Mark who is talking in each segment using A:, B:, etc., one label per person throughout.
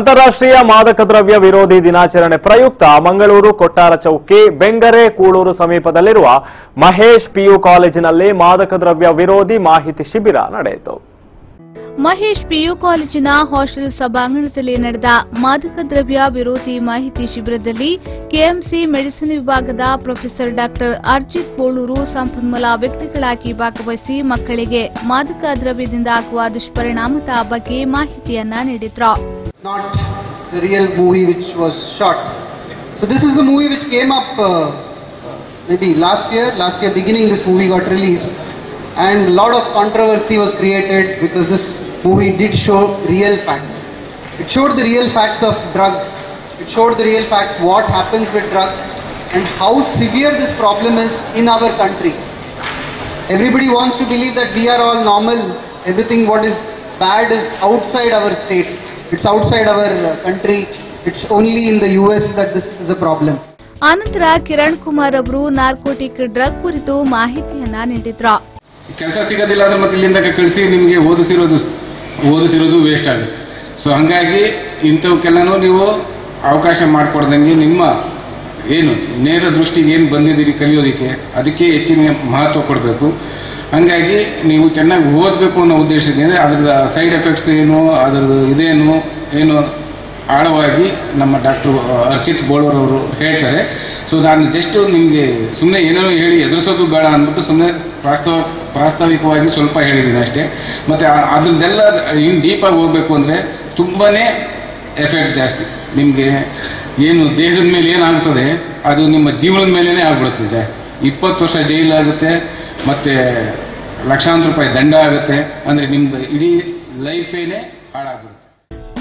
A: ಅಂತಾರಾಷ್ಟ್ರೀಯ ಮಾದಕ ದ್ರವ್ಯ ವಿರೋಧಿ ದಿನಾಚರಣೆ ಪ್ರಯುಕ್ತ ಮಂಗಳೂರು ಕೊಟ್ಟಾರ ಚೌಕಿ ಬೆಂಗರೆ ಕೂಳೂರು ಸಮೀಪದಲ್ಲಿರುವ ಮಹೇಶ್ ಪಿಯು ಕಾಲೇಜಿನಲ್ಲಿ ಮಾದಕ ದ್ರವ್ಯ ವಿರೋಧಿ ಮಾಹಿತಿ ಶಿಬಿರ ನಡೆಯಿತು.
B: ಮಹೇಶ್ ಪಿಯು ಕಾಲೇಜಿನ ಹಾಸ್ಟೆಲ್ ಸಭಾಂಗಣದಲ್ಲಿ ನಡೆದ ಮಾದಕ ದ್ರವ್ಯ ವಿರೋಧಿ ಮಾಹಿತಿ ಶಿಬಿರದಲ್ಲಿ ಕೆಎಂಸಿ ಮೆಡಿಸಿನ್ ವಿಭಾಗದ ಪ್ರೊಫೆಸರ್ ಡಾಕ್ಟರ್ ಅರ್ಜಿತ್ ಬೋಳೂರು ಸಂಪನ್ಮೂಲ ವ್ಯಕ್ತಿಗಳಾಗಿ ಭಾಗವಹಿಸಿ ಮಕ್ಕಳಿಗೆ ಮಾದಕ ದ್ರವ್ಯದಿಂದ ಆಗುವ ದುಷ್ಪರಿಣಾಮದ ಬಗ್ಗೆ ಮಾಹಿತಿಯನ್ನ ನೀಡಿದ್ರು.
C: Not the real movie which was shot. So this is the movie which came up maybe last year beginning this movie got released, and a lot of controversy was created because this movie did show real facts. It showed the real facts of drugs. It showed the real facts what happens with drugs and how severe this problem is in our country. Everybody wants to believe that we are all normal, everything what is bad is outside our state. It's outside our country. It's only in the US that this is a problem.
B: ಅನಂತರ ಕಿರಣ್ ಕುಮಾರ್ ಅವರು narcotic drug ಕುರಿತು ಮಾಹಿತಿಯನ್ನ ನೀಡಿದ್ರು.
D: ಕೆಲಸ ಸಿಗೋದಿಲ್ಲ ಅಂದ್ರೆ ಮತ್ತೆ ಇಲ್ಲಿಂದ ಕಳಿಸಿ ನಿಮಗೆ ಓದಿಸಿರೋದು ವೇಸ್ಟ್ ಆಗುತ್ತೆ. ಸೊ ಹಂಗಾಗಿ ಇಂಥವಕ್ಕೆಲ್ಲನೂ ನೀವು ಅವಕಾಶ ಮಾಡಿಕೊಡ್ದಂಗೆ ನಿಮ್ಮ ಏನು ನೇರ ದೃಷ್ಟಿಗೆ ಏನು ಬಂದಿದ್ದೀರಿ ಕಲಿಯೋದಕ್ಕೆ ಅದಕ್ಕೆ ಹೆಚ್ಚಿನ ಮಹತ್ವ ಕೊಡಬೇಕು. ಹಾಗಾಗಿ ನೀವು ಚೆನ್ನಾಗಿ ಓದಬೇಕು ಅನ್ನೋ ಉದ್ದೇಶದಿಂದ ಅದರ ಸೈಡ್ ಎಫೆಕ್ಟ್ಸ್ ಏನು ಅದರದ್ದು ಏನು ಆಳವಾಗಿ ನಮ್ಮ ಡಾಕ್ಟರ್ ಅರ್ಚಿತ್ ಬೋಳೂರ್ ಅವರು ಹೇಳ್ತಾರೆ. ಸೊ ನಾನು ಜಸ್ಟ್ ನಿಮಗೆ ಸುಮ್ಮನೆ ಏನೇನೋ ಹೇಳಿ ಎದುರಿಸೋದು ಬೇಡ ಅಂದ್ಬಿಟ್ಟು ಸುಮ್ಮನೆ ಪ್ರಾಸ್ತಾವಿಕವಾಗಿ ಸ್ವಲ್ಪ ಹೇಳಿದ್ದೀನಿ ಅಷ್ಟೇ. ಮತ್ತು ಅದರದ್ದೆಲ್ಲ ಇನ್ನು ಡೀಪಾಗಿ ಹೋಗಬೇಕು ಅಂದರೆ ತುಂಬಾ ಎಫೆಕ್ಟ್ ಜಾಸ್ತಿ. ನಿಮಗೆ ಏನು ದೇಹದ ಮೇಲೆ ಏನಾಗ್ತದೆ ಅದು ನಿಮ್ಮ ಜೀವನದ ಮೇಲೇ ಆಗ್ಬಿಡುತ್ತೆ ಜಾಸ್ತಿ. 20 ವರ್ಷ ಜೈಲಾಗುತ್ತೆ ಮತ್ತು ಲಕ್ಷಾಂತರ ರೂಪಾಯಿ ದಂಡ ಆಗುತ್ತೆ. ಅಂದರೆ ನಿಮ್ದು ಇಡೀ ಲೈಫೇನೆ ಹಾಳಾಗ್ಬಿಡುತ್ತೆ.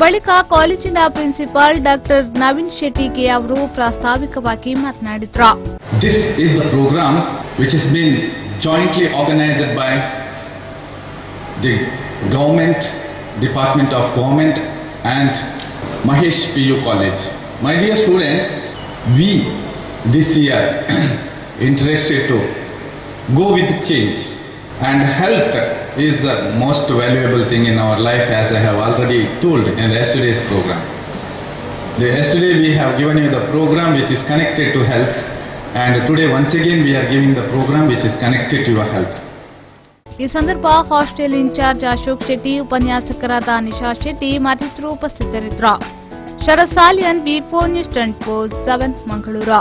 B: ಬಳಿಕ ಕಾಲೇಜಿನ ಪ್ರಿನ್ಸಿಪಾಲ್ ಡಾಕ್ಟರ್ ನವೀನ್ ಶೆಟ್ಟಿಗೆ ಅವರು ಪ್ರಾಸ್ತಾವಿಕವಾಗಿ ಮಾತನಾಡಿದ್ರು.
E: This is the program which has been jointly organized by the government, Department of Government and Mahesh PU College. My dear students, we this year interested to go with change, and health is the most valuable thing in our life, as I have already told in yesterday's program. Yesterday we have given you the program which is connected to health, and today once again we are giving the program which is connected to your health.
B: ಈ ಸಂದರ್ಭ hostel incharge Ashok Shetty, ಉಪನ್ಯಾಸಕರಾದ ನಿಶಾ ಶೆಟ್ಟಿ ಮತ್ತಿತರರು ಉಪಸ್ಥಿತರಿದ್ದರು. ಶರತ್ Salian, V4 News 24/7 Mangaluru.